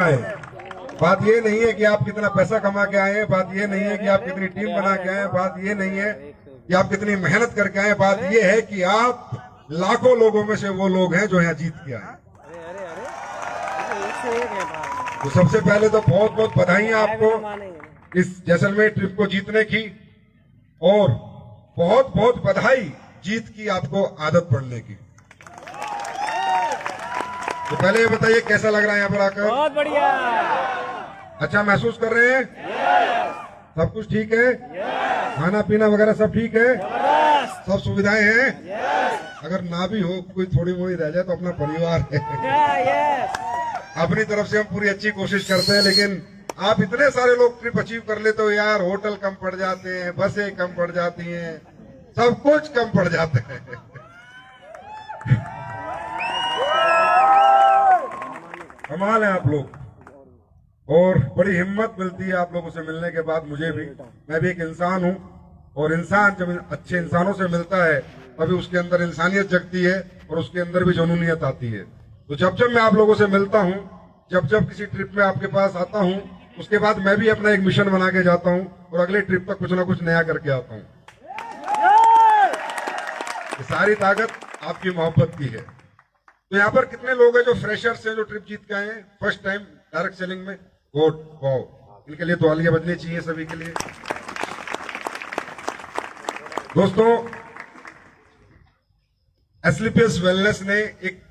आए। बात ये नहीं है कि आप कितना पैसा कमा के आए, बात ये नहीं है कि आप कितनी टीम बना के आए, बात ये नहीं है कि आप कितनी मेहनत करके आए, बात ये है कि आप लाखों लोगों में से वो लोग हैं जो यहाँ जीत के आए। तो सबसे पहले तो बहुत बहुत बधाइयां आपको इस जैसलमेर ट्रिप को जीतने की, और बहुत बहुत बधाई जीत की आपको आदत पड़ने की। तो पहले ये बताइए कैसा लग रहा है यहाँ पर आकर? बहुत बढ़िया। अच्छा महसूस कर रहे हैं? सब कुछ ठीक है? खाना पीना वगैरह सब ठीक है? सब सुविधाएं हैं? अगर ना भी हो, कोई थोड़ी मोड़ी रह जाए तो अपना परिवार है। अपनी तरफ से हम पूरी अच्छी कोशिश करते हैं, लेकिन आप इतने सारे लोग ट्रिप अचीव कर लेते हो यार। होटल कम पड़ जाते हैं, बसें कम पड़ जाती हैं, सब कुछ कम पड़ जाते हैं। कमाल है आप लोग, और बड़ी हिम्मत मिलती है आप लोगों से मिलने के बाद। मुझे भी, मैं भी एक इंसान हूं, और इंसान जब अच्छे इंसानों से मिलता है तभी उसके अंदर इंसानियत जगती है और उसके अंदर भी जुनूनियत आती है। तो जब जब मैं आप लोगों से मिलता हूं, जब जब किसी ट्रिप में आपके पास आता हूं, उसके बाद मैं भी अपना एक मिशन बना के जाता हूं और अगले ट्रिप तक कुछ ना कुछ नया करके आता हूं। ये सारी ताकत आपकी मोहब्बत की है। तो यहाँ पर कितने लोग हैं जो फ्रेशर्स हैं, जो ट्रिप जीत के आए हैं फर्स्ट टाइम डायरेक्ट सेलिंग में? गुड, वाओ, इनके लिए तो तालियां बजनी चाहिए सभी के लिए। दोस्तों, एसलीपीएस वेलनेस ने एक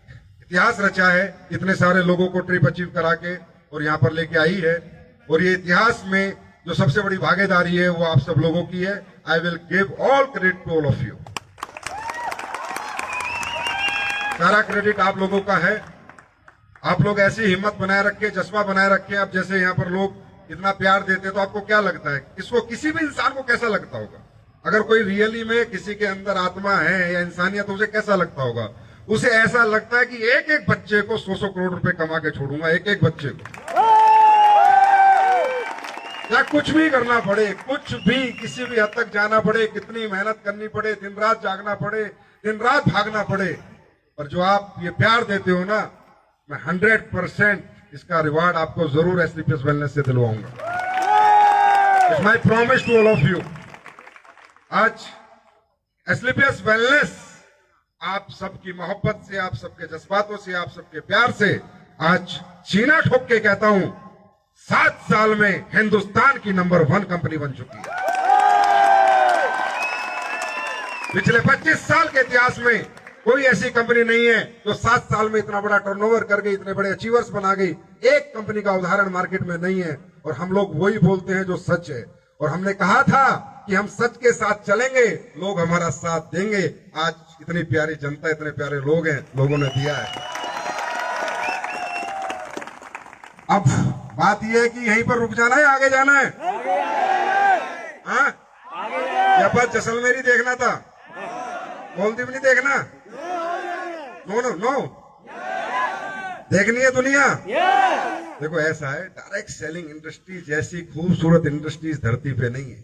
इतिहास रचा है, इतने सारे लोगों को ट्रिप अचीव करा के और यहाँ पर लेके आई है, और ये इतिहास में जो सबसे बड़ी भागीदारी है वो आप सब लोगों की है। I will give all credit to all of you. सारा क्रेडिट आप लोगों का है। आप लोग ऐसी हिम्मत बनाए रखे, जज्बा बनाए रखे। अब जैसे यहाँ पर लोग इतना प्यार देते तो आपको क्या लगता है, इसको किसी भी इंसान को कैसा लगता होगा? अगर कोई रियली में किसी के अंदर आत्मा है या इंसानियत, उसे कैसा लगता होगा? उसे ऐसा लगता है कि एक एक बच्चे को 100-100 करोड़ रुपए कमा के छोड़ूंगा, एक एक बच्चे को। या कुछ भी करना पड़े, कुछ भी, किसी भी हद तक जाना पड़े, कितनी मेहनत करनी पड़े, दिन रात जागना पड़े, दिन रात भागना पड़े, पर जो आप ये प्यार देते हो ना, मैं 100% इसका रिवार्ड आपको जरूर एसलीपीएस वेलनेस से दिलवाऊंगा। It's my promise to all of you. आज एसलीपीएस वेलनेस आप सबकी मोहब्बत से, आप सबके जज्बातों से, आप सबके प्यार से आज सीना ठोक के कहता हूं, 7 साल में हिंदुस्तान की नंबर 1 कंपनी बन चुकी है। पिछले 25 साल के इतिहास में कोई ऐसी कंपनी नहीं है जो 7 साल में इतना बड़ा टर्नओवर कर गई, इतने बड़े अचीवर्स बना गई। एक कंपनी का उदाहरण मार्केट में नहीं है, और हम लोग वही बोलते हैं जो सच है। और हमने कहा था कि हम सच के साथ चलेंगे, लोग हमारा साथ देंगे। आज इतनी प्यारी जनता, इतने प्यारे लोग हैं, लोगों ने दिया है। अब बात यह है कि यहीं पर रुक जाना है, आगे जाना है? हाँ, या बस जैसलमेर ही देखना था? मालदीव नहीं देखना? नो नो नो, देखनी है दुनिया। देखो ऐसा है, डायरेक्ट सेलिंग इंडस्ट्री जैसी खूबसूरत इंडस्ट्रीज धरती पे नहीं है।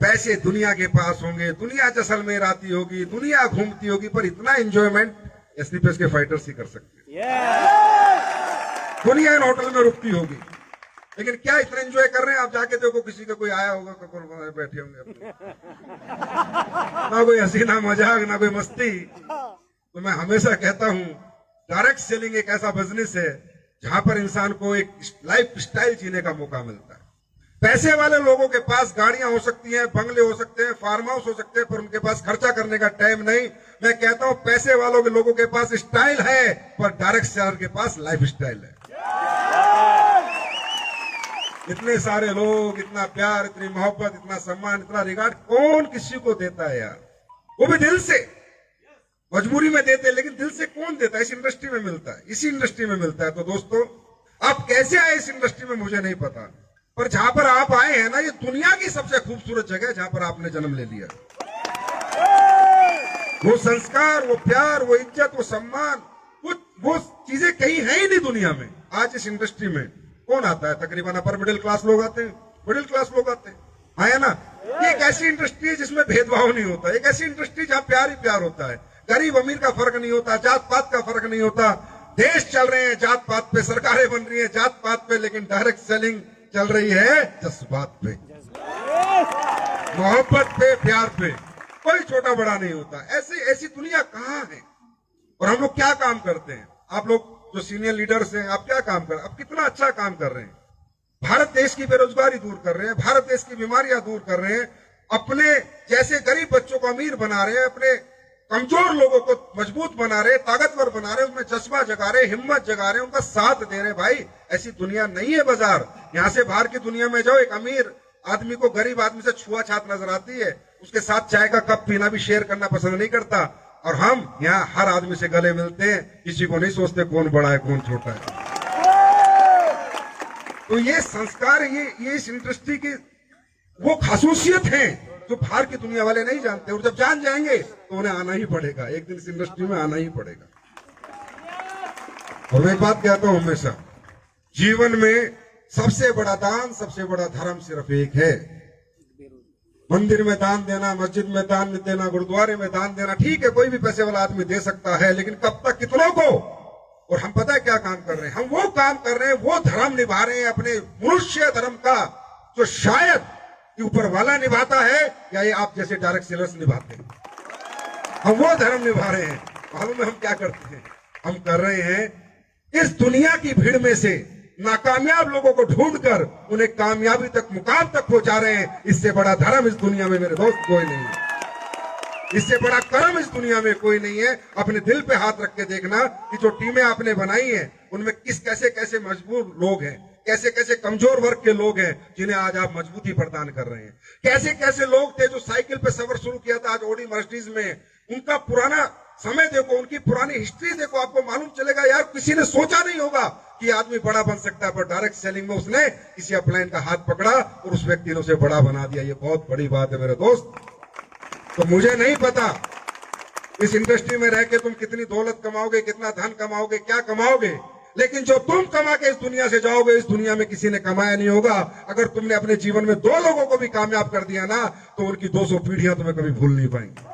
पैसे दुनिया के पास होंगे, दुनिया जैसलमेर आती होगी, दुनिया घूमती होगी, पर इतना एंजॉयमेंट एसलीपीएस के फाइटर्स ही कर सकते हैं। दुनिया इन होटल में रुकती होगी, लेकिन क्या इतना एंजॉय कर रहे हैं? आप जाके देखो, किसी का कोई आया होगा, बैठे होंगे अपने, ना कोई हंसी, ना मजाक, ना कोई मस्ती। तो मैं हमेशा कहता हूं, डायरेक्ट सेलिंग एक ऐसा बिजनेस है जहां पर इंसान को एक लाइफ स्टाइल जीने का मौका मिलता है। पैसे वाले लोगों के पास गाड़ियां हो सकती हैं, बंगले हो सकते हैं, फार्म हाउस हो सकते हैं, पर उनके पास खर्चा करने का टाइम नहीं। मैं कहता हूं, पैसे वालों के लोगों के पास स्टाइल है, पर डायरेक्ट सेलर के पास लाइफ स्टाइल है। इतने सारे लोग, इतना प्यार, इतनी मोहब्बत, इतना सम्मान, इतना रिगार्ड कौन किसी को देता है यार? वो भी दिल से, मजबूरी में देते हैं, लेकिन दिल से कौन देता है? इस इंडस्ट्री में मिलता है, इसी इंडस्ट्री में मिलता है। तो दोस्तों, आप कैसे आए इस इंडस्ट्री में मुझे नहीं पता, पर जहां पर आप आए हैं ना, ये दुनिया की सबसे खूबसूरत जगह है जहां पर आपने जन्म ले लिया। वो संस्कार, वो प्यार, वो इज्जत, वो सम्मान, वो चीजें कहीं है ही नहीं दुनिया में। आज इस इंडस्ट्री में कौन आता है? तकरीबन अपर मिडिल क्लास लोग आते हैं, मिडिल क्लास लोग आते हैं, है ना? ये एक ऐसी इंडस्ट्री है जिसमें भेदभाव नहीं होता, एक ऐसी इंडस्ट्री जहां प्यार ही प्यार होता है। गरीब अमीर का फर्क नहीं होता, जात पात का फर्क नहीं होता, देश चल रहे हैं जात पात पे, सरकारें बन रही हैं जात पात पे, लेकिन डायरेक्ट सेलिंग चल रही है जज्बात पे, मोहब्बत पे, प्यार पे। कोई छोटा बड़ा नहीं होता। ऐसी दुनिया कहां है? और हम लोग क्या काम करते हैं? आप लोग जो सीनियर लीडर्स हैं, आप क्या काम कर रहे हैं? आप कितना अच्छा काम कर रहे हैं। भारत देश की बेरोजगारी दूर कर रहे हैं, भारत देश की बीमारियां दूर कर रहे हैं, अपने जैसे गरीब बच्चों को अमीर बना रहे हैं, अपने कमजोर लोगों को मजबूत बना रहे, ताकतवर बना रहे, उनमें जज्बा जगा रहे, हिम्मत जगा रहे, उनका साथ दे रहे। भाई ऐसी दुनिया नहीं है बाजार। यहां से बाहर की दुनिया में जाओ, एक अमीर आदमी को गरीब आदमी से छुआछात नजर आती है, उसके साथ चाय का कप पीना भी शेयर करना पसंद नहीं करता। और हम यहाँ हर आदमी से गले मिलते हैं, किसी को नहीं सोचते कौन बड़ा है कौन छोटा है। तो ये संस्कार, ये इस इंडस्ट्री की वो खासूसियत है जो बाहर की दुनिया वाले नहीं जानते। और जब जान जाएंगे तो उन्हें आना ही पड़ेगा, एक दिन इस इंडस्ट्री में आना ही पड़ेगा। और मैं एक बात कहता हूं हमेशा, जीवन में सबसे बड़ा दान, सबसे बड़ा धर्म सिर्फ एक है। मंदिर में दान देना, मस्जिद में दान देना, गुरुद्वारे में दान देना, ठीक है, कोई भी पैसे वाला आदमी दे सकता है, लेकिन कब तक, कितनों को? और हम पता है क्या काम कर रहे हैं? हम वो काम कर रहे हैं, वो धर्म निभा रहे हैं अपने मनुष्य धर्म का, जो शायद ऊपर वाला निभाता है या ये आप जैसे डायरेक्ट सेलर्स निभाते हैं। हम वो धर्म निभा रहे हैं। मालूम है हम क्या करते हैं? हम कर रहे हैं इस दुनिया की भीड़ में से नाकामयाब लोगों को ढूंढकर उन्हें कामयाबी तक, मुकाम तक पहुंचा रहे हैं। इससे बड़ा धर्म इस दुनिया में मेरे दोस्त कोई नहीं है, इससे बड़ा कर्म इस दुनिया में कोई नहीं है। अपने दिल पे हाथ रख के देखना कि जो टीमें आपने बनाई हैं उनमें कैसे कैसे मजबूर लोग हैं, कैसे कैसे कमजोर वर्ग के लोग हैं जिन्हें आज आप मजबूती प्रदान कर रहे हैं। कैसे कैसे लोग थे जो साइकिल पे सफर शुरू किया था, आज ऑडी मर्सिडीज में। उनका पुराना समय देखो, उनकी पुरानी हिस्ट्री देखो, आपको मालूम चलेगा यार किसी ने सोचा नहीं होगा कि आदमी बड़ा बन सकता है, पर डायरेक्ट सेलिंग में उसने किसी अपलाइन का हाथ पकड़ा और उस व्यक्ति ने उसे बड़ा बना दिया। ये बहुत बड़ी बात है मेरे दोस्त। तो मुझे नहीं पता इस इंडस्ट्री में रह के तुम कितनी दौलत कमाओगे, कितना धन कमाओगे, क्या कमाओगे, लेकिन जो तुम कमा के इस दुनिया से जाओगे, इस दुनिया में किसी ने कमाया नहीं होगा। अगर तुमने अपने जीवन में 2 लोगों को भी कामयाब कर दिया ना, तो उनकी 200 पीढ़ियां तुम्हें कभी भूल नहीं पाएंगी।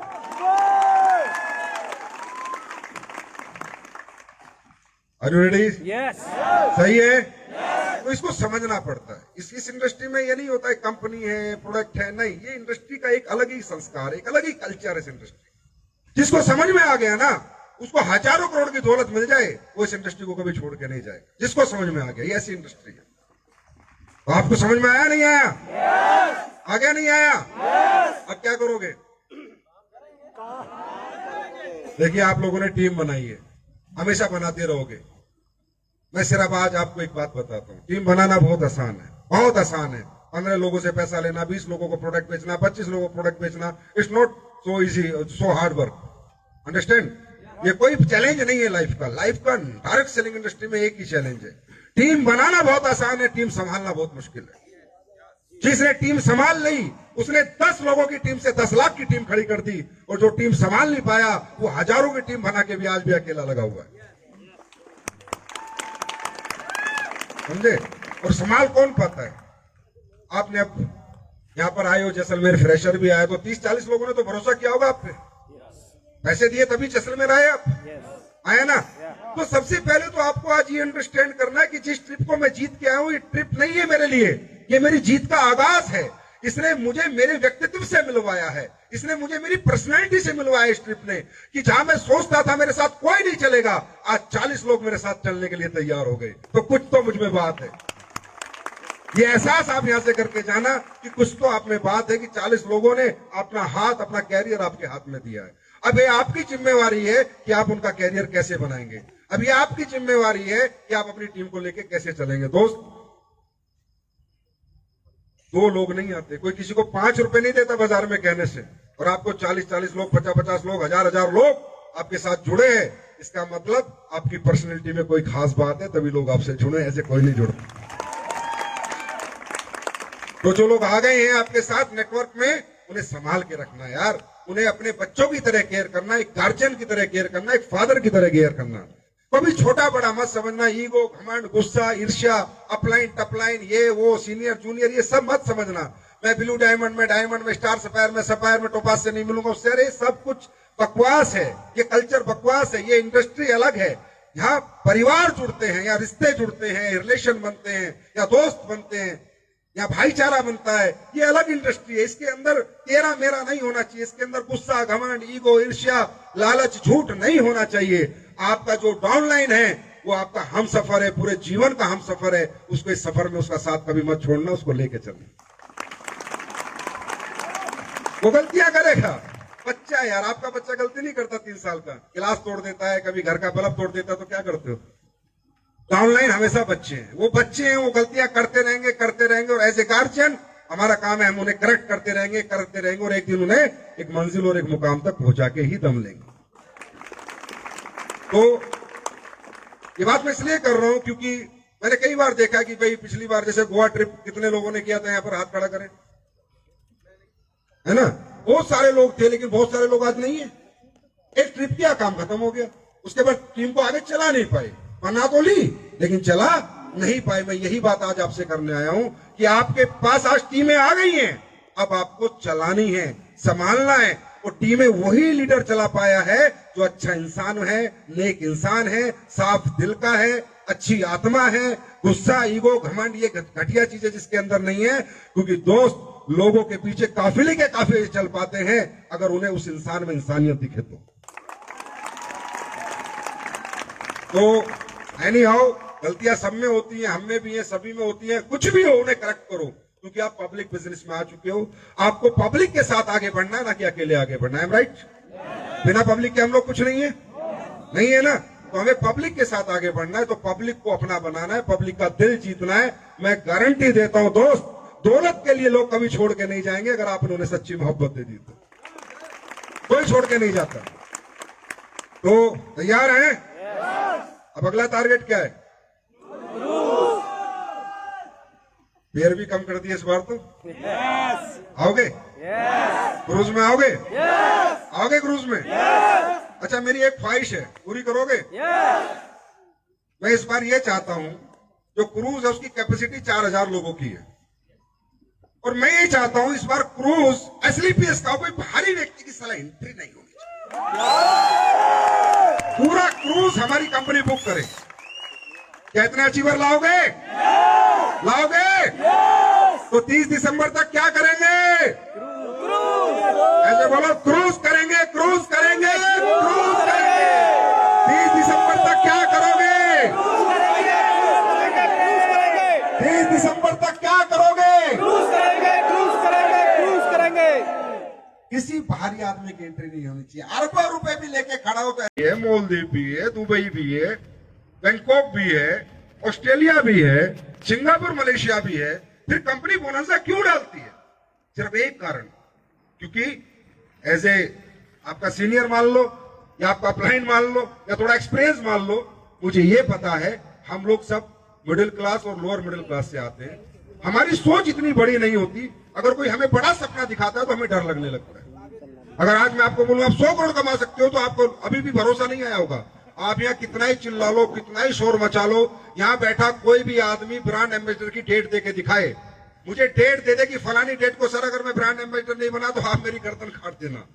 Are you ready? यस। सही है? yes. तो इसको समझना पड़ता है। इस इंडस्ट्री में ये नहीं होता है कंपनी है, प्रोडक्ट है, नहीं, ये इंडस्ट्री का एक अलग ही संस्कार, एक अलग ही कल्चर है इस इंडस्ट्री। जिसको समझ में आ गया ना, उसको हजारों करोड़ की दौलत मिल जाए, वो इस इंडस्ट्री को कभी छोड़ के नहीं जाएगा। जिसको समझ में आ गया ये ऐसी इंडस्ट्री है। तो आपको समझ में आया नहीं आया? yes. आ गया नहीं आया? yes. अब क्या करोगे? देखिए आप लोगों ने टीम बनाई है, हमेशा बनाते रहोगे। मैं सिर्फ आज आपको एक बात बताता हूँ, टीम बनाना बहुत आसान है, बहुत आसान है। 15 लोगों से पैसा लेना, 20 लोगों को प्रोडक्ट बेचना, 25 लोगों को प्रोडक्ट बेचना, it's not so easy, so hard work. Understand? ये कोई चैलेंज नहीं है लाइफ का। लाइफ का डायरेक्ट सेलिंग इंडस्ट्री में एक ही चैलेंज है, टीम बनाना बहुत आसान है, टीम संभालना बहुत मुश्किल है। जिसने टीम संभाल ली उसने 10 लोगों की टीम से 10 लाख की टीम खड़ी कर दी, और जो टीम संभाल नहीं पाया वो हजारों की टीम बना के भी आज भी अकेला लगा हुआ है। समझे? और संभाल कौन पाता है? आपने अब यहां पर आए हो, जैसलमेर फ्रेशर भी आए, तो 30-40 लोगों ने तो भरोसा किया होगा आप पे, पैसे दिए तभी जैसलमेर आए आप, आए ना? तो सबसे पहले तो आपको आज ये अंडरस्टैंड करना है कि जिस ट्रिप को मैं जीत के आया हूं, ये ट्रिप नहीं है मेरे लिए, ये मेरी जीत का आगाज है। इसने मुझे मेरे व्यक्तित्व से मिलवाया है, इसने मुझे मेरी पर्सनैलिटी से मिलवाया इस ट्रिप ने, कि जहां मैं सोचता था मेरे साथ कोई नहीं चलेगा, आज 40 लोग मेरे साथ चलने के लिए तैयार हो गए। तो कुछ तो मुझ में बात है। ये एहसास आप यहां से करके जाना कि कुछ तो आप में बात है कि 40 लोगों ने अपना हाथ, अपना कैरियर आपके हाथ में दिया है। अब ये आपकी जिम्मेवारी है कि आप उनका कैरियर कैसे बनाएंगे। अब ये आपकी जिम्मेवारी है कि आप अपनी टीम को लेके कैसे चलेंगे। दोस्त, 2 लोग नहीं आते, कोई किसी को 5 रुपए नहीं देता बाजार में कहने से, और आपको 40-40 लोग, 50-50 लोग, 1000-1000 लोग आपके साथ जुड़े हैं। इसका मतलब आपकी पर्सनैलिटी में कोई खास बात है, तभी लोग आपसे जुड़े, ऐसे कोई नहीं जुड़ता। तो जो लोग आ गए हैं आपके साथ नेटवर्क में, उन्हें संभाल के रखना यार, उन्हें अपने बच्चों की तरह केयर करना, एक गार्जियन की तरह केयर करना, एक फादर की तरह केयर करना। कभी छोटा बड़ा मत समझना, ईगो, घमंड, गुस्सा, ईर्ष्या, अपलाइन टपलाइन, ये वो, सीनियर जूनियर, ये सब मत समझना। मैं ब्लू डायमंड में, स्टार सफायर में टोपास से नहीं मिलूंगा, उससे। अरे सब कुछ बकवास है, ये कल्चर बकवास है, ये इंडस्ट्री अलग है। यहाँ परिवार जुड़ते हैं, या रिश्ते जुड़ते हैं, रिलेशन बनते हैं, या दोस्त बनते हैं, या भाईचारा बनता है, ये अलग इंडस्ट्री है। इसके अंदर तेरा मेरा नहीं होना चाहिए, इसके अंदर गुस्सा, घमंड, ईगो, ईर्ष्या, लालच, झूठ नहीं होना चाहिए। आपका जो डाउनलाइन है वो आपका हम सफर है, पूरे जीवन का हम सफर है। उसको इस सफर में उसका साथ कभी मत छोड़ना, उसको लेके चलना। वो गलतियां करेगा, बच्चा है यार, आपका बच्चा गलती नहीं करता, 3 साल का गिलास तोड़ देता है, कभी घर का बल्ब तोड़ देता है, तो क्या करते हो? डाउनलाइन हमेशा बच्चे हैं, वो बच्चे हैं, वो गलतियां करते रहेंगे और एज ए गार्जियन हमारा काम है हम उन्हें करेक्ट करते रहेंगे और एक दिन उन्हें एक मंजिल और एक मुकाम तक पहुंचा के ही दम लेंगे। तो ये बात मैं इसलिए कर रहा हूं क्योंकि मैंने कई बार देखा कि भाई पिछली बार जैसे गोवा ट्रिप कितने लोगों ने किया था, यहाँ पर हाथ खड़ा करें, है ना? बहुत सारे लोग थे, लेकिन बहुत सारे लोग आज नहीं है। एक ट्रिप किया, काम खत्म हो गया, उसके बाद टीम को आगे चला नहीं पाए, बना तो ली लेकिन चला नहीं पाए। मैं यही बात आज आपसे करने आया हूं कि आपके पास आज टीमें आ गई हैं, अब आपको चलानी है, संभालना है। और टीमें वही लीडर चला पाया है जो अच्छा इंसान है, नेक इंसान है, साफ दिल का है, अच्छी आत्मा है। गुस्सा, ईगो, घमंड, ये घटिया चीजें जिसके अंदर नहीं है। क्योंकि दोस्त लोगों के पीछे काफिले के काफिले चल पाते हैं अगर उन्हें उस इंसान में इंसानियत दिखे तो एनी हाउ गलतियां सब में होती हैं, हम में भी हैं, सभी में होती हैं। कुछ भी हो उन्हें करेक्ट करो, क्योंकि आप पब्लिक बिजनेस में आ चुके हो। आपको पब्लिक के साथ आगे बढ़ना है, ना कि अकेले आगे बढ़ना है, राइट? बिना पब्लिक के हम लोग कुछ नहीं है, नहीं है ना? तो हमें पब्लिक के साथ आगे बढ़ना है, तो पब्लिक को अपना बनाना है, पब्लिक का दिल जीतना है। मैं गारंटी देता हूं दोस्त, दौलत के लिए लोग कभी छोड़ के नहीं जाएंगे अगर आपने उन्हें सच्ची मोहब्बत दे दी तो। कोई छोड़ के नहीं जाता। तो तैयार हैं? अब अगला टारगेट क्या है? फेयर भी कम कर दिए इस बार तो। आओगे? क्रूज में आओगे? आओगे क्रूज में? अच्छा, मेरी एक ख्वाहिश है, पूरी करोगे? मैं इस बार ये चाहता हूं, जो क्रूज है उसकी कैपेसिटी 4000 लोगों की है, और मैं ये चाहता हूं इस बार क्रूज एसलीपीएस का कोई बाहरी व्यक्ति की सलाह एंट्री नहीं होनी चाहिए। पूरा क्रूज हमारी कंपनी बुक करे। क्या इतने अचीवर लाओगे? लाओगे? तो 30 दिसंबर तक क्या करेंगे? ऐसे बोलो, क्रूज करेंगे, क्रूज करेंगे, क्रूज करेंगे। 30 दिसंबर तक क्या करोगे? 30 दिसंबर तक क्या करोगे? क्रूज करेंगे, क्रूज करेंगे, क्रूज करेंगे। किसी बाहरी आदमी की एंट्री नहीं होनी चाहिए। अरबों रुपए भी लेके खड़ा होता है, मालदीव भी है, दुबई भी है, बैंकॉक भी है, ऑस्ट्रेलिया भी है, सिंगापुर, मलेशिया भी है। फिर कंपनी बोनस क्यों डालती है? सिर्फ एक कारण, क्योंकि एज ए आपका सीनियर मान लो, या आपका अपलाइन मान लो, या थोड़ा एक्सपीरियंस मान लो, मुझे ये पता है हम लोग सब मिडिल क्लास और लोअर मिडिल क्लास से आते हैं। हमारी सोच इतनी बड़ी नहीं होती। अगर कोई हमें बड़ा सपना दिखाता है तो हमें डर लगने लगता है। अगर आज मैं आपको बोलूं आप 100 करोड़ कमा सकते हो, तो आपको अभी भी भरोसा नहीं आया होगा। आप यहाँ कितना ही चिल्ला लो, कितना ही शोर मचा लो, यहाँ बैठा कोई भी आदमी ब्रांड एम्बेसडर की डेट दे के दिखाए, मुझे डेट दे दे कि फलानी डेट को सर अगर मैं ब्रांड एम्बेसडर नहीं बना तो आप मेरी गर्दन काट देना।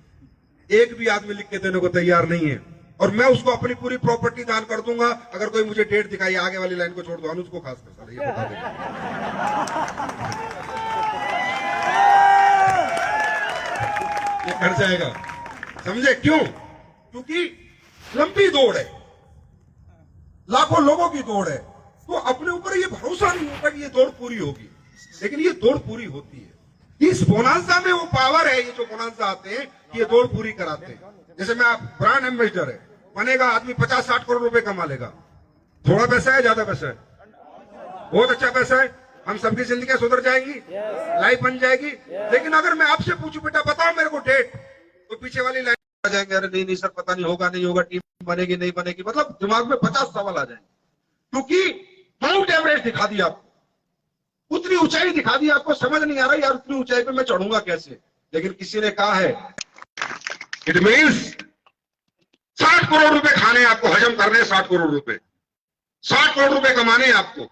एक भी आदमी लिख के देने को तैयार नहीं है, और मैं उसको अपनी पूरी प्रॉपर्टी दान कर दूंगा अगर कोई मुझे डेट दिखाई। आगे वाली लाइन को छोड़ दो, अनुज को खास कर सर ये बता देगा। ये कर जाएगा, समझे? क्यों? क्योंकि लंबी दौड़ है, लाखों लोगों की दौड़ है, तो अपने ऊपर ये भरोसा नहीं होता कि ये दौड़ पूरी होगी, लेकिन ये दौड़ पूरी होती है। इस बोनांजा में वो पावर है, ये जो बोनांजा आते हैं ये दौड़ पूरी कराते हैं। जैसे मैं आप ब्रांड एम्बेसडर है, बनेगा आदमी 50-60 करोड़ रुपए कमा लेगा। थोड़ा पैसा है, ज्यादा पैसा है? बहुत अच्छा पैसा है। हम सबकी जिंदगी सुधर जाएंगी, लाइफ बन जाएगी। लेकिन अगर मैं आपसे पूछूं बेटा बताओ मेरे को डेट, तो पीछे वाली लाइन आ जाएंगे, अरे नहीं सर पता नहीं होगा, नहीं होगा, टीम बनेगी नहीं बनेगी, मतलब दिमाग में 50 सवाल आ जाएंगे। क्योंकि माउंट एवरेस्ट दिखा दिया आपको, उतनी ऊंचाई दिखा दी आपको, समझ नहीं आ रहा यार उतनी ऊंचाई पे मैं चढ़ूंगा कैसे। लेकिन किसी ने कहा है इट मीन्स 60 करोड़ रुपए खाने आपको, हजम करने 60 करोड़ रुपए, 60 करोड़ रुपए कमाने आपको।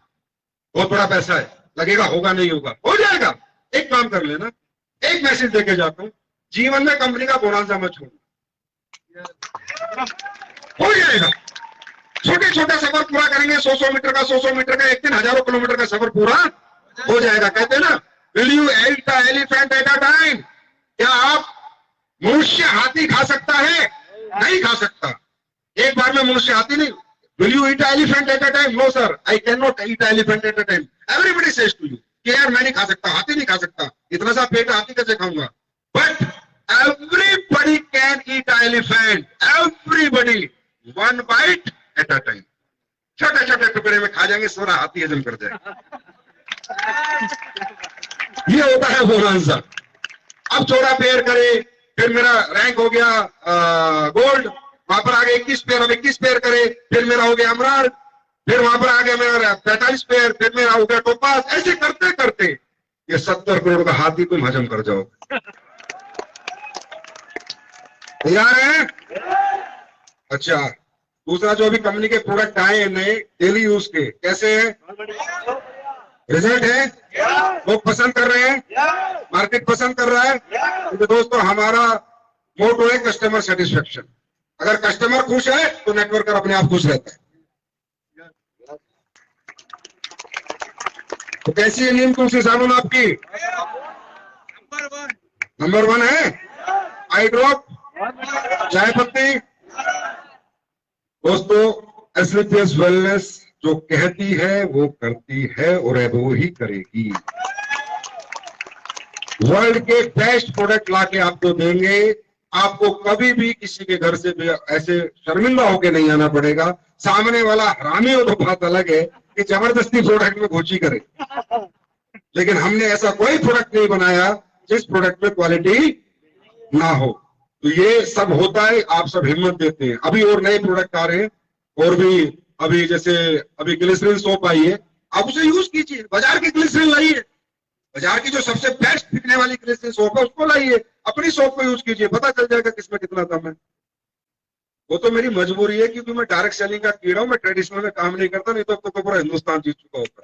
बहुत बड़ा पैसा है, लगेगा होगा नहीं होगा, हो जाएगा। एक काम कर लेना, एक मैसेज देके जाता हूं, जीवन में कंपनी का बोनांजा मत छोड़ना, हो जाएगा। छोटे छोटे सफर पूरा करेंगे, 100 मीटर का, 100 मीटर का, एक दिन हजारों किलोमीटर का सफर पूरा हो जाएगा। कहते हैं ना, will you eat the elephant at a time? क्या आप मनुष्य हाथी खा सकता है? नहीं खा सकता। एक बार में मनुष्य हाथी नहीं। Will you eat elephant at a time? No sir, I can not eat elephant at a time. Everybody says to you कि यार मैं नहीं खा सकता, हाथी नहीं खा सकता, इतना सा पेट हाथी कैसे खाऊंगा? But everybody can eat elephant, everybody, one byte eight a time. छोटे छोटे टुकड़े में खा जाएंगे, सारा हाथी हजम कर जाएगा। ये होता है बोनांसा। अब 14 पेयर करे, फिर मेरा रैंक हो गया गोल्ड, वहां पर आ गए 21 पेयर, अब 21 पेयर करे, फिर मेरा हो गया एमराल्ड, फिर वहां पर आ गया मेरा 45 पेयर, फिर मेरा हो गया टोपास। ऐसे करते करते ये 70 करोड़ का हाथी तुम हजम कर जाओगे। तैयार है? अच्छा, दूसरा जो अभी कंपनी के प्रोडक्ट आए हैं नए डेली यूज के, कैसे हैं? रिजल्ट है? लोग पसंद कर रहे हैं, मार्केट पसंद कर रहा है। तो दोस्तों हमारा मोटो है कस्टमर सेटिस्फेक्शन। अगर कस्टमर खुश है तो नेटवर्कर अपने आप खुश रहता है। तो कैसी है नीम तुलसी साबुन आपकी? नंबर 1 है। आई ड्रॉप, चाय पत्ती। दोस्तों एसलीपीएस वेलनेस जो कहती है वो करती है और वो ही करेगी। वर्ल्ड के बेस्ट प्रोडक्ट लाके आपको देंगे। आपको कभी भी किसी के घर से भी ऐसे शर्मिंदा होके नहीं आना पड़ेगा। सामने वाला हरामी हो तो बात अलग है कि जबरदस्ती प्रोडक्ट में घोची करे, लेकिन हमने ऐसा कोई प्रोडक्ट नहीं बनाया जिस प्रोडक्ट में क्वालिटी ना हो। तो ये सब होता है, आप सब हिम्मत देते हैं। अभी और नए प्रोडक्ट आ रहे हैं, और भी अभी जैसे अभी ग्लिसरीन सोप आई है, आप उसे यूज कीजिए। बाजार की ग्लिसरीन लाइए, बाजार की जो सबसे बेस्ट बिकने वाली ग्लिसरीन सोप है उसको लाइए, अपनी सोप को यूज कीजिए, पता चल जाएगा किसमें कितना दम है। वो तो मेरी मजबूरी है क्योंकि मैं डायरेक्ट सेलिंग का कीड़ा हूं, मैं ट्रेडिशनल में काम नहीं करता, नहीं तो अब तो पूरा हिंदुस्तान जीत चुका होता।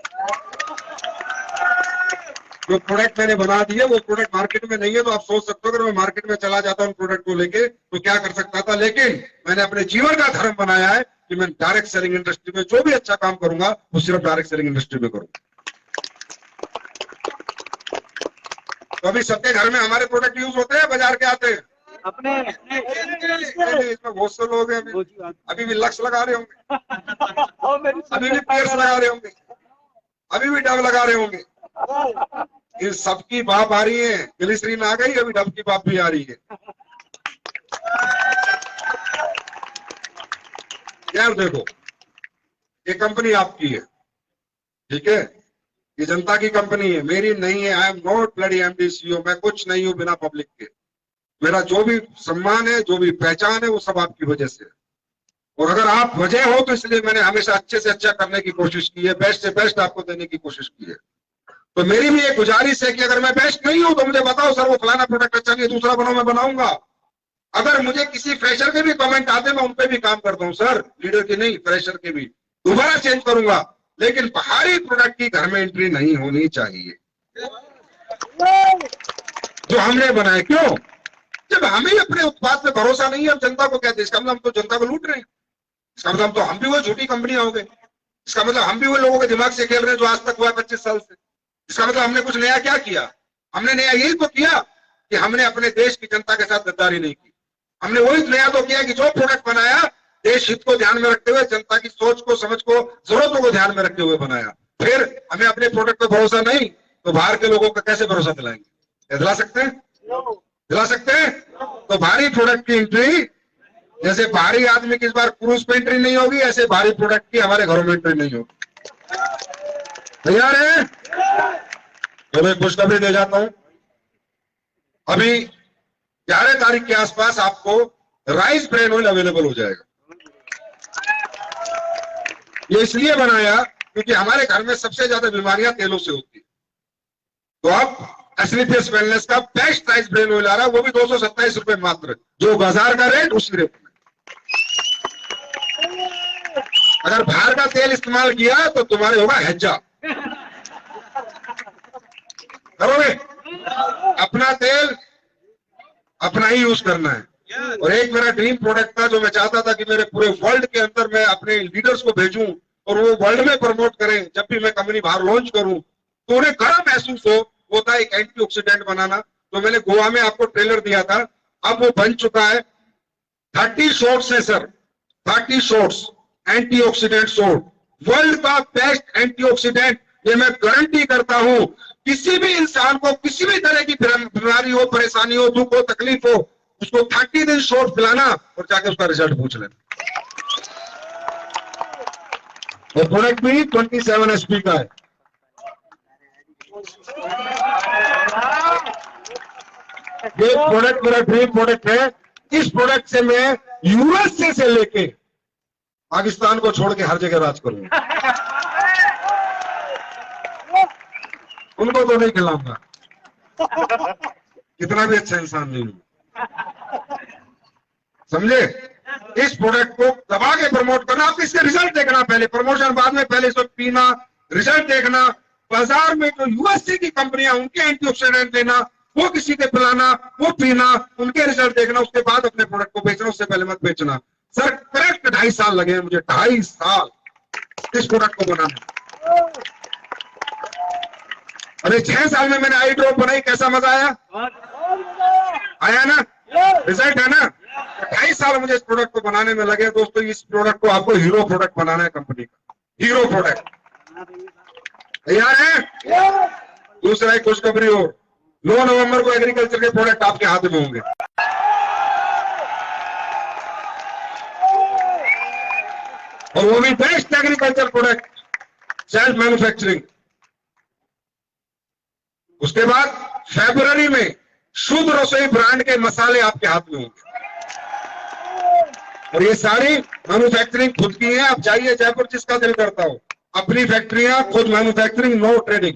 जो प्रोडक्ट मैंने बना दिए वो प्रोडक्ट मार्केट में नहीं है, तो आप सोच सकते हो अगर मैं मार्केट में चला जाता हूँ प्रोडक्ट को लेके तो क्या कर सकता था। लेकिन मैंने अपने जीवन का धर्म बनाया है कि मैं डायरेक्ट सेलिंग इंडस्ट्री में जो भी अच्छा काम करूंगा वो सिर्फ डायरेक्ट सेलिंग इंडस्ट्री में करूंगा। तो अभी सबके घर में हमारे प्रोडक्ट यूज होते हैं, बाजार के आते हैं अपने इसमें बहुत से लोग हैं अभी भी लक्स लगा रहे होंगे, अभी भी पियर्स लगा रहे होंगे, अभी भी डब लगा रहे होंगे। इन सबकी बाप आ रही है, ग्लिसरीन आ गई, अभी डब की बाप भी आ रही है। यार देखो, ये कंपनी आपकी है, ठीक है, ये जनता की कंपनी है, मेरी नहीं है। I am not bloody MD CEO, मैं कुछ नहीं हूं बिना पब्लिक के। मेरा जो भी सम्मान है, जो भी पहचान है, वो सब आपकी वजह से है। और अगर आप वजह हो तो इसलिए मैंने हमेशा अच्छे से अच्छा करने की कोशिश की है, बेस्ट से बेस्ट आपको देने की कोशिश की है। तो मेरी भी एक गुजारिश है कि अगर मैं बेस्ट नहीं हूं तो मुझे बताओ सर वो फलाना प्रोडक्ट अच्छा नहीं है, दूसरा बनाओ, मैं बनाऊंगा। अगर मुझे किसी फ्रेशर के भी कमेंट आते मैं उन पे भी काम करता हूं सर, लीडर के नहीं, फ्रेशर के भी दोबारा चेंज करूंगा, लेकिन बाहरी प्रोडक्ट की घर में एंट्री नहीं होनी चाहिए जो हमने बनाए। क्यों? जब हमें अपने उत्पाद पे भरोसा नहीं है, हम जनता को कहते हैं, इसका मतलब हम तो जनता को लूट रहे हैं, इसका मतलब तो हम भी वो झूठी कंपनियां हो गई, इसका मतलब हम भी वो लोगों के दिमाग से खेल रहे हैं जो आज तक हुआ 25 साल से। इसका मतलब हमने कुछ नया क्या किया? हमने नया यही तो किया कि हमने अपने देश की जनता के साथ गद्दारी नहीं की। हमने वही नया तो किया कि जो प्रोडक्ट बनाया देश हित को ध्यान में रखते हुए, जनता की सोच को, समझ को, जरूरतों को ध्यान में रखते हुए बनाया। फिर हमें अपने प्रोडक्ट पर भरोसा नहीं तो बाहर के लोगों का कैसे भरोसा दिलाएंगे? दिला सकते हैं? दिला सकते हैं? तो भारी प्रोडक्ट की एंट्री, जैसे भारी आदमी की इस बार क्रूज पे एंट्री नहीं होगी, ऐसे भारी प्रोडक्ट की हमारे घरों में एंट्री नहीं होगी। तैयार है? तो मैं खुशखबरी दे जाता हूं, अभी 11 तारीख के आसपास आपको राइस ब्रेन ऑयल अवेलेबल हो जाएगा। ये इसलिए बनाया क्योंकि हमारे घर में सबसे ज्यादा बीमारियां तेलों से होती है। तो अब एसलीपीएस वेलनेस का बेस्ट राइस ब्रेन ऑयल आ रहा है, वो भी 227 रुपए मात्र, जो बाजार का रेट उसी रेट में। अगर बाहर का तेल इस्तेमाल किया तो तुम्हारे होगा हैजा। करोगे? अपना तेल अपना ही यूज करना है। और एक मेरा ड्रीम प्रोडक्ट था जो मैं चाहता था कि मेरे पूरे वर्ल्ड के अंदर मैं अपने लीडर्स को भेजूं और वो वर्ल्ड में प्रमोट करें। जब भी मैं कंपनी बाहर लॉन्च करूं तो उन्हें गर्व महसूस हो, वो था एक एंटीऑक्सीडेंट बनाना। तो मैंने गोवा में आपको ट्रेलर दिया था, अब वो बन चुका है। 30 शॉट्स है sir, 30 shots antioxidant shot, world का बेस्ट एंटीऑक्सीडेंट। ये मैं गारंटी करता हूं, किसी भी इंसान को किसी भी तरह की बीमारी हो, परेशानी हो, दुख हो, तकलीफ हो, उसको 30 दिन शॉट पिलाना और जाके उसका रिजल्ट पूछ लेना। और प्रोडक्ट भी 27 एचपी का है। ये प्रोडक्ट मेरा ड्रीम प्रोडक्ट है। इस प्रोडक्ट से मैं यूएसए से लेके पाकिस्तान को छोड़ के हर जगह राज करूंगा। उनको तो नहीं खिलाऊंगा, कितना भी अच्छा इंसान नहीं हूं, समझे। इस प्रोडक्ट को दबा के प्रमोट करना, आप इसके रिजल्ट देखना, पहले प्रमोशन बाद में, पहले इसको पीना, रिजल्ट देखना। बाजार में जो यूएसए की कंपनियां, उनके एंटीऑक्सीडेंट लेना, वो किसी के पिलाना, वो पीना, उनके रिजल्ट देखना, उसके बाद अपने प्रोडक्ट को बेचना, उससे पहले मत बेचना। सर करेक्ट 2.5 साल लगे हैं मुझे, 2.5 साल इस प्रोडक्ट को बनाने। अरे 6 साल में मैंने आई ड्रॉप बनाई, कैसा मजा आया? आया ना, रिजल्ट है ना। 2.5 साल मुझे इस प्रोडक्ट को बनाने में लगे। दोस्तों इस प्रोडक्ट को आपको हीरो प्रोडक्ट बनाना है, कंपनी का हीरो प्रोडक्ट। तैयार है? दूसरा एक खुशखबरी हो, 9 नवंबर को एग्रीकल्चर के प्रोडक्ट आपके हाथ में होंगे। और वो भी best agriculture product, self manufacturing. उसके बाद फरवरी में शुद्ध रसोई ब्रांड के मसाले आपके हाथ में होंगे। और ये सारी मैन्युफैक्चरिंग खुद की है। आप जाइए जयपुर, जिसका दिल करता हो, अपनी फैक्ट्रियां खुद मैन्युफैक्चरिंग, नो ट्रेडिंग,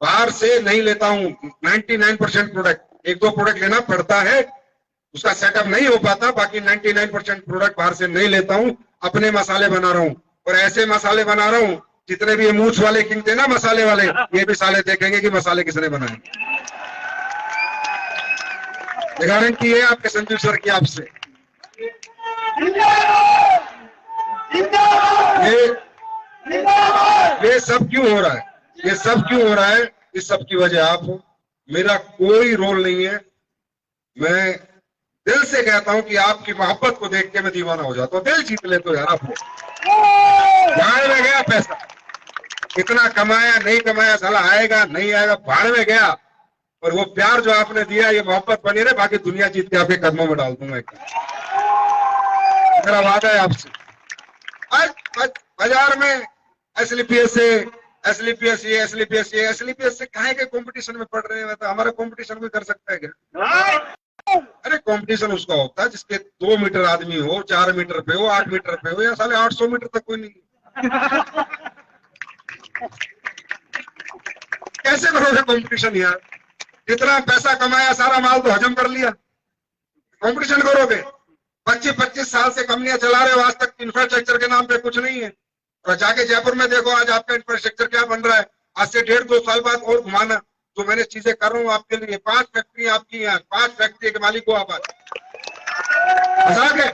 बाहर से नहीं लेता हूं। 99% प्रोडक्ट, 1-2 प्रोडक्ट लेना पड़ता है, उसका सेटअप नहीं हो पाता, बाकी 99% प्रोडक्ट बाहर से नहीं लेता हूं। अपने मसाले बना रहा हूं, और ऐसे मसाले बना रहा हूं, जितने भी ये मूछ वाले किंग थे ना मसाले वाले, ये भी साले देखेंगे कि मसाले किसने बनाए। गारंटी है आपके संजीव सर की, आपसे। ये सब क्यों हो रहा है? ये सब क्यों हो रहा है? इस सब की वजह आप हो, मेरा कोई रोल नहीं है। मैं दिल से कहता हूं कि आपकी मोहब्बत को देख के मैं दीवाना हो जाता हूं। दिल जीत ले तो यार आप। भाड़ में गया पैसा, कितना कमाया नहीं कमाया, साला आएगा नहीं आएगा, भाड़ में गया। और वो प्यार जो आपने दिया, ये मोहब्बत बनी रहे, बाकी दुनिया जीत के आपके कदमों में डाल दूंगा। मेरा वादा है आपसे। आज बाजार में एसलीपीएस से काहे के कंपटीशन में पड़ रहे हैं? तो हमारा कंपटीशन कोई कर सकता है क्या? अरे कंपटीशन उसका होता है जिसके 2 मीटर आदमी हो, 4 मीटर पे हो, 8 मीटर पे हो, या साले 800 मीटर तक कोई नहीं। कैसे करोगे कंपटीशन यार? इतना पैसा कमाया, सारा माल तो हजम कर लिया, कंपटीशन करोगे? 25-25 साल से कंपनियां चला रहे हो, आज तक इंफ्रास्ट्रक्चर के नाम पे कुछ नहीं है। और जाके जयपुर में देखो आज आपका इंफ्रास्ट्रक्चर क्या बन रहा है। आज से 1.5-2 साल बाद और घुमाना, जो मैंने चीजें कर रहा हूँ आपके लिए। 5 फैक्ट्री आपकी हैं, 5 फैक्ट्री के मालिक हो आप। मजाक है?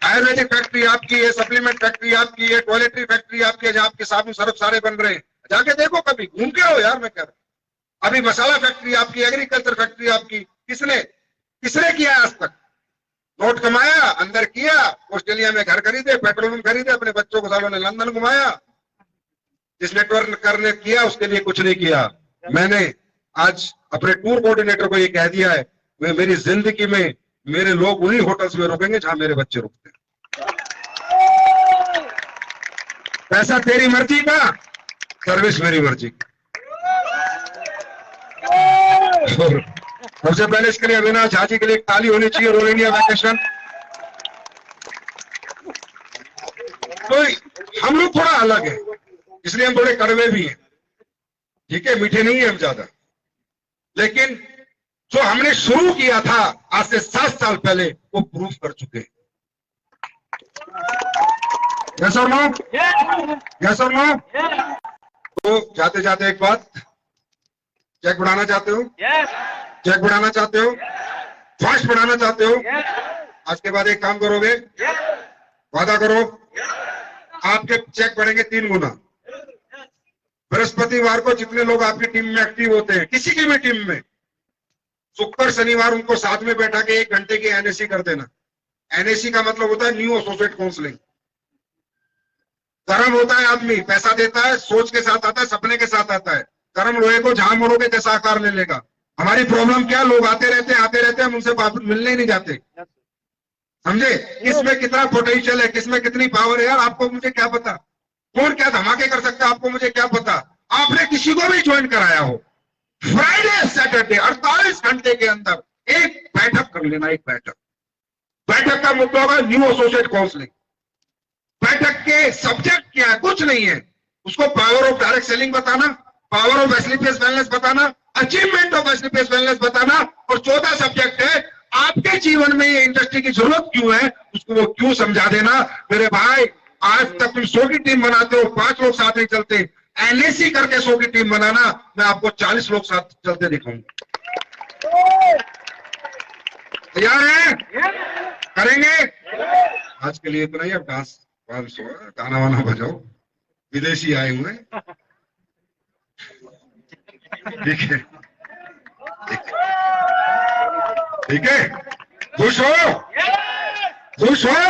आयुर्वेदिक फैक्ट्री आपकी है, सप्लीमेंट फैक्ट्री आपकी है, टॉयलेटरी फैक्ट्री आपकी है, जहाँ आपके साबुन सरफ सारे बन रहे हैं। जाके देखो, कभी घूम के हो यार। मैं कह रहा हूं अभी मसाला फैक्ट्री आपकी, एग्रीकल्चर फैक्ट्री आपकी। किसने किया आज तक? नोट कमाया, अंदर किया, ऑस्ट्रेलिया में घर खरीदे, पेट्रोल खरीदे, अपने बच्चों को सालों ने लंदन घुमाया। जिस नेटवर्क करने किया उसके लिए कुछ नहीं किया। मैंने आज अपने टूर कोऑर्डिनेटर को ये कह दिया है, मैं मेरी जिंदगी में मेरे लोग उन्हीं होटल्स में रुकेंगे जहां मेरे बच्चे रुकते हैं। पैसा तेरी मर्जी का, सर्विस मेरी मर्जी की। सबसे पहले इसके लिए अविनाश झा जी के लिए एक ताली होनी चाहिए। All India vacation. तो हम लोग थोड़ा अलग है, इसलिए हम थोड़े कड़वे भी हैं, ठीक है, मीठे नहीं है हम ज्यादा। लेकिन जो हमने शुरू किया था आज से 7 साल पहले, वो प्रूफ कर चुके हैं। यस और नो? यस और नो? तो जाते जाते एक बात, चेक बढ़ाना चाहते हो? चेक बढ़ाना चाहते हो? फास्ट बढ़ाना चाहते हो, आज के बाद एक काम करोगे, वादा करो, आपके चेक बढ़ेंगे 3 गुना। बृहस्पतिवार को जितने लोग आपकी टीम में एक्टिव होते हैं, किसी की भी टीम में, शुक्र शनिवार उनको साथ में बैठा के 1 घंटे की एनएसी कर देना। एनएसी का मतलब होता है न्यू एसोसिएट काउंसलिंग। कर्म होता है, आदमी पैसा देता है, सोच के साथ आता है, सपने के साथ आता है। कर्म लोहे को जहां मोड़ोगे जैसा आकार ले लेगा। हमारी प्रॉब्लम क्या, लोग आते रहते हैं, हम उनसे मिलने ही नहीं जाते। समझे, किसमें कितना पोटेंशियल है, किसमें कितनी पावर है, यार आपको मुझे क्या पता, कौन क्या धमाके कर सकता है, आपको मुझे क्या पता। आपने किसी को भी ज्वाइन कराया हो, फ्राइडे सैटरडे 48 घंटे के अंदर एक बैठक कर लेना। एक बैठक का मुद्दा होगा न्यू एसोसिएट काउंसलिंग। बैठक के सब्जेक्ट क्या है, कुछ नहीं है, उसको पावर ऑफ डायरेक्ट सेलिंग बताना, पावर ऑफ एसलीपीएस वेलनेस बताना, अचीवमेंट ऑफ एसलीपीएस वेलनेस बताना, और 14 सब्जेक्ट है आपके जीवन में ये इंडस्ट्री की जरूरत क्यों है, उसको वो क्यों समझा देना। मेरे भाई, आज तक तुम 100 की टीम बनाते हो, 5 लोग साथ नहीं चलते, एनएसी करके 100 की टीम बनाना, मैं आपको 40 लोग साथ चलते दिखाऊंगा। तैयार है? करेंगे? आज के लिए इतना ही। अब डांस गाना वाना बजाओ, विदेशी आए हुए। ठीक है, ठीक है, खुश हो, खुश हो।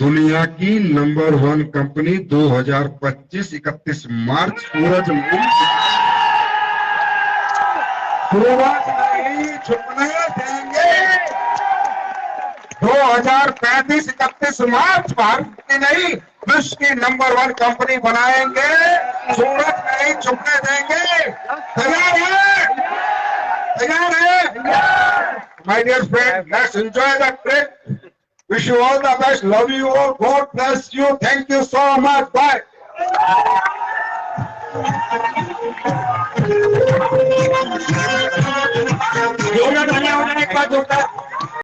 दुनिया की नंबर 1 कंपनी 2025 31 मार्च सूरज नहीं छुपने देंगे। 2035 31 मार्च भारत की नहीं, विश्व की नंबर 1 कंपनी बनाएंगे, सूरज नहीं छुपने देंगे। तैयार है? तैयार है? My dear friend, let's enjoy the trip. Wish you all the best. Love you all. God bless you. Thank you so much. Bye. जोरदार तालियां हो जाने के बाद जोरदार